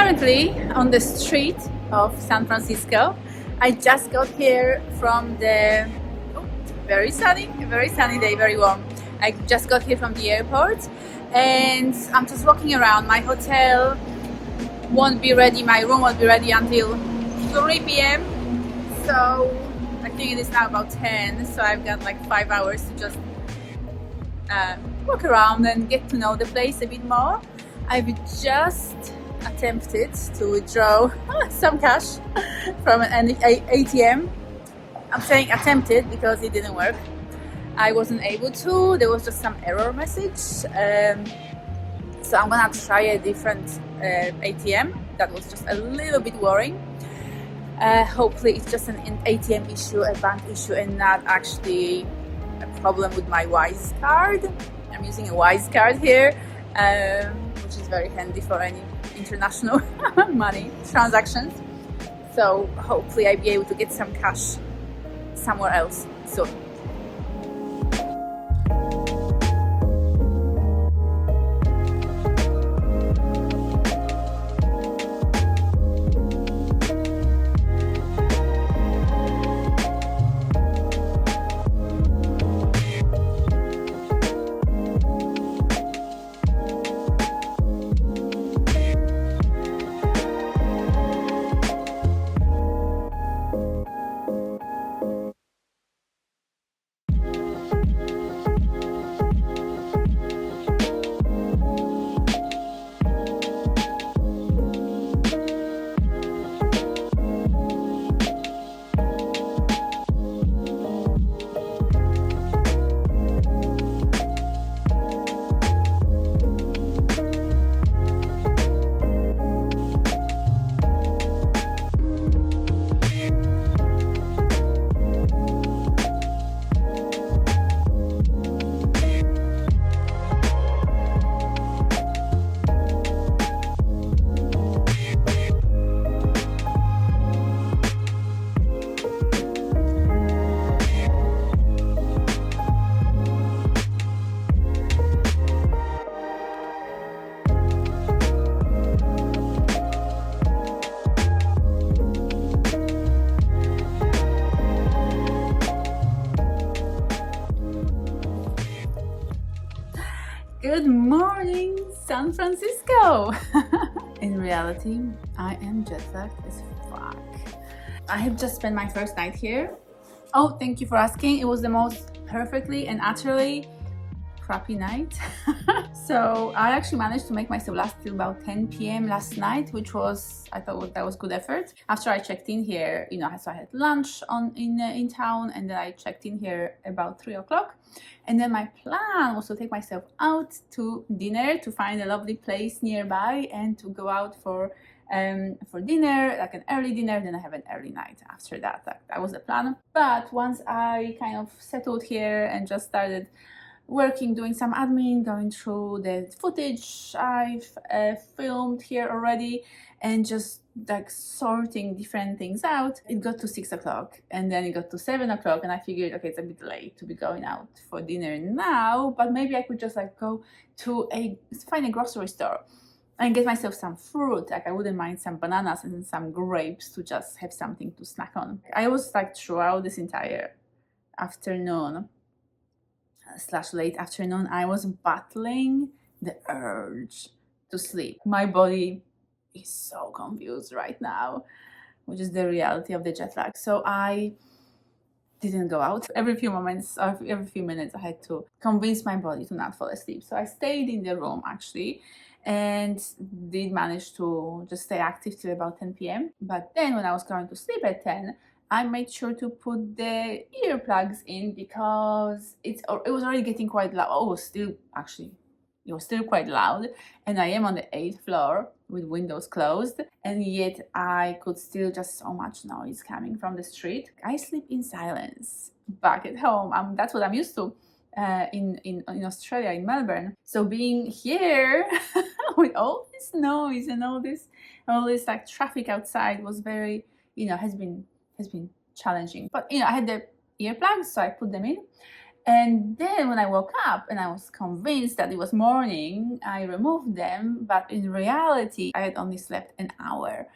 currently on the street of San Francisco. I just got here from the very sunny day, very warm. I just got here from the airport and I'm just walking around. My hotel won't be ready, my room won't be ready until 3 p.m. So I think it is now about 10, so I've got like 5 hours to just walk around and get to know the place a bit more. I've just attempted to withdraw some cash from an ATM. I'm saying attempted because it didn't work. I wasn't able to. There was just some error message. So I'm gonna try a different ATM. That was just a little bit worrying. Hopefully it's just an ATM issue, a bank issue, and not actually a problem with my Wise card. I'm using a Wise card here, which is very handy for any international money transactions. So hopefully I'll be able to get some cash somewhere else soon. Good morning, San Francisco! In reality, I am jet lagged as fuck. I have just spent my first night here. Oh, thank you for asking. It was the most perfectly and utterly crappy night. So I actually managed to make myself last till about 10 p.m. last night, which was, I thought that was good effort. After I checked in here, so I had lunch in town, and then I checked in here about 3 o'clock. And then my plan was to take myself out to dinner, to find a lovely place nearby and to go out for dinner, like an early dinner, then I have an early night after that. That was the plan. But once I kind of settled here and just started working, doing some admin, going through the footage I've filmed here already, and just like sorting different things out, it got to 6 o'clock, and then it got to 7 o'clock, and I figured, okay, it's a bit late to be going out for dinner now, but maybe I could just like go to find a grocery store and get myself some fruit. Like I wouldn't mind some bananas and some grapes to just have something to snack on. I was like throughout this entire afternoon / late afternoon, I was battling the urge to sleep. My body is so confused right now, which is the reality of the jet lag. So I didn't go out. Every few minutes I had to convince my body to not fall asleep. So I stayed in the room actually and did manage to just stay active till about 10 p.m. But then when I was going to sleep at 10, I made sure to put the earplugs in because it was already getting quite loud. Oh, it was still quite loud, and I am on the 8th floor with windows closed, and yet I could still just so much noise coming from the street. I sleep in silence back at home. That's what I'm used to in Australia, in Melbourne. So being here with all this noise and all this like traffic outside was very, has been challenging. But I had the earplugs, so I put them in, And then when I woke up and I was convinced that it was morning, I removed them, but in reality, I had only slept an hour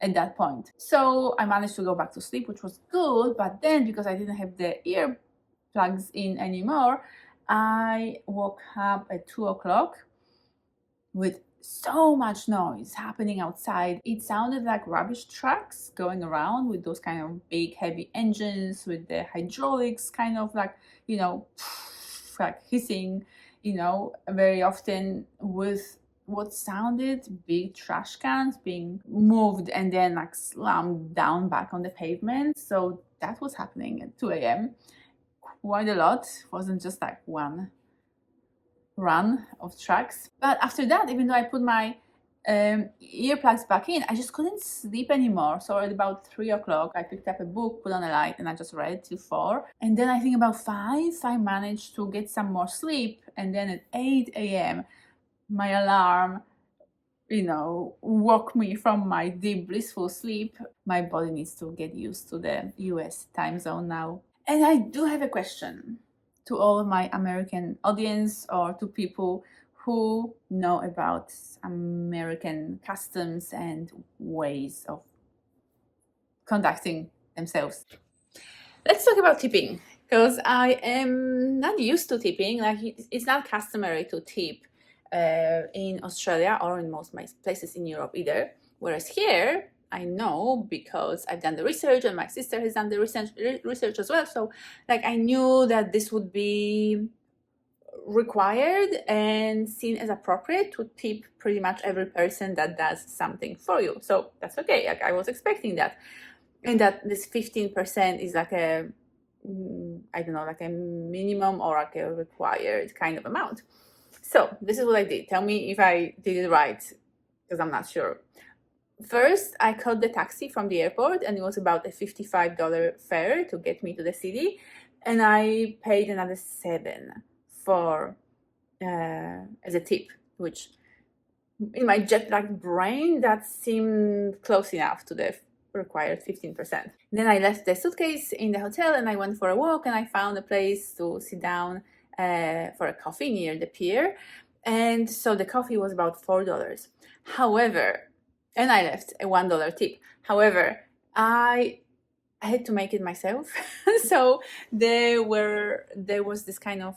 at that point. So I managed to go back to sleep, which was good, but then because I didn't have the earplugs in anymore, I woke up at 2 o'clock with so much noise happening outside. It sounded like rubbish trucks going around with those kind of big heavy engines with the hydraulics kind of like, like hissing, very often with what sounded big trash cans being moved and then like slammed down back on the pavement. So that was happening at 2 a.m. Quite a lot. It wasn't just like one run of tracks. But after that, even though I put my earplugs back in, I just couldn't sleep anymore. So at about 3 o'clock, I picked up a book, put on a light, and I just read till 4. And then I think about 5, I managed to get some more sleep. And then at 8 a.m., my alarm, woke me from my deep, blissful sleep. My body needs to get used to the US time zone now. And I do have a question to all of my American audience or to people who know about American customs and ways of conducting themselves. Let's talk about tipping, because I am not used to tipping. Like, it's not customary to tip in Australia or in most places in Europe either. Whereas here, I know because I've done the research and my sister has done the research as well. So like I knew that this would be required and seen as appropriate to tip pretty much every person that does something for you. So that's okay. Like I was expecting that. And that this 15% is like a, I don't know, like a minimum or like a required kind of amount. So this is what I did. Tell me if I did it right, because I'm not sure. First, I called the taxi from the airport, and it was about a $55 fare to get me to the city, and I paid another $7 for as a tip, which in my jet-lagged brain that seemed close enough to the required 15%. Then I left the suitcase in the hotel and I went for a walk, and I found a place to sit down for a coffee near the pier. And so the coffee was about $4. However, and I left a $1 tip. However, I had to make it myself. So there was this kind of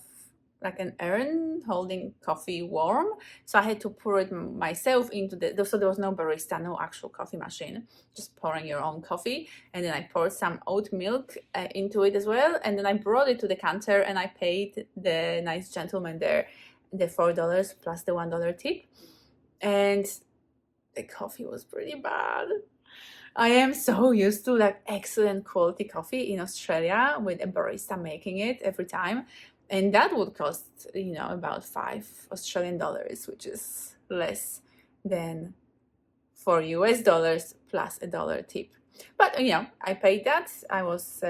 like an urn holding coffee warm. So I had to pour it myself into so there was no barista, no actual coffee machine, just pouring your own coffee. And then I poured some oat milk into it as well. And then I brought it to the counter and I paid the nice gentleman there the $4 plus the $1 tip. And the coffee was pretty bad. I am so used to like excellent quality coffee in Australia with a barista making it every time. And that would cost, about $5 Australian, which is less than $4 plus $1 tip. But, I paid that. I was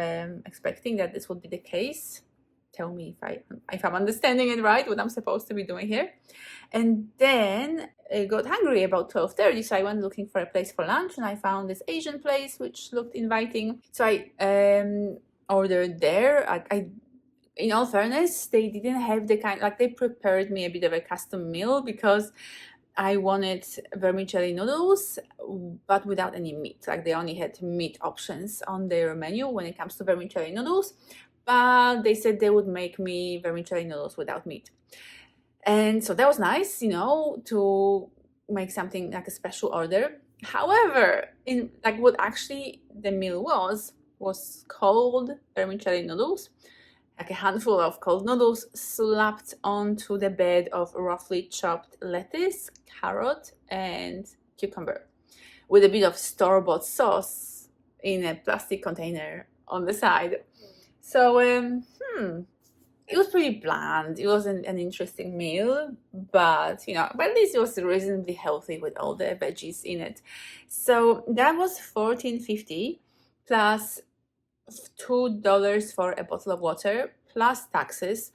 expecting that this would be the case. Tell me if I'm understanding it right, what I'm supposed to be doing here. And then I got hungry about 12:30, so I went looking for a place for lunch, and I found this Asian place which looked inviting. So I ordered there. In all fairness, they didn't have the kind, like they prepared me a bit of a custom meal because I wanted vermicelli noodles, but without any meat. Like they only had meat options on their menu when it comes to vermicelli noodles. But they said they would make me vermicelli noodles without meat. And so that was nice, to make something like a special order. However, what actually the meal was cold vermicelli noodles, like a handful of cold noodles slapped onto the bed of roughly chopped lettuce, carrot, and cucumber, with a bit of store-bought sauce in a plastic container on the side. So, it was pretty bland. It wasn't an interesting meal, but at least it was reasonably healthy with all the veggies in it. So that was $14.50 plus $2 for a bottle of water, plus taxes,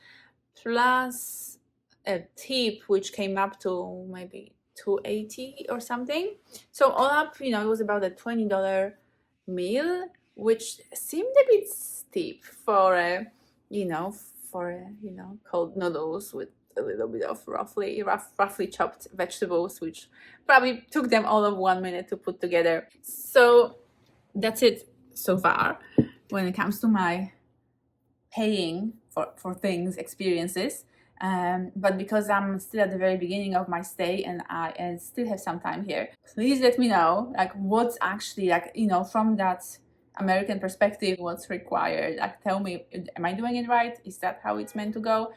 plus a tip, which came up to maybe $2.80 or something. So all up, it was about a $20 meal, which seemed a bit steep for a for you know, cold noodles with a little bit of roughly chopped vegetables, which probably took them all of 1 minute to put together. So that's it so far when it comes to my paying for things, experiences. But because I'm still at the very beginning of my stay and I still have some time here, please let me know like what's actually, like, you know, from that American perspective, what's required. Like, tell me, am I doing it right? Is that how it's meant to go?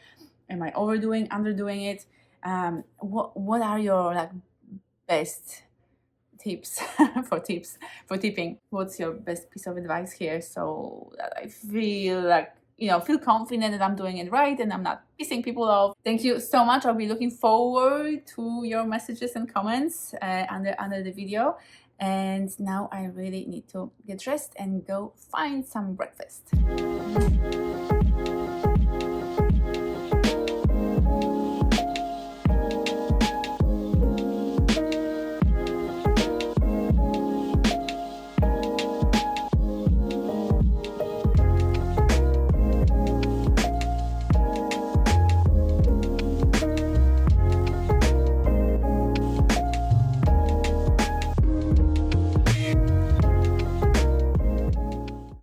Am I overdoing, underdoing it? What are your like best tips for tipping? What's your best piece of advice here, so that I feel like, you know, feel confident that I'm doing it right and I'm not pissing people off? Thank you so much. I'll be looking forward to your messages and comments under the video. And now I really need to get dressed and go find some breakfast.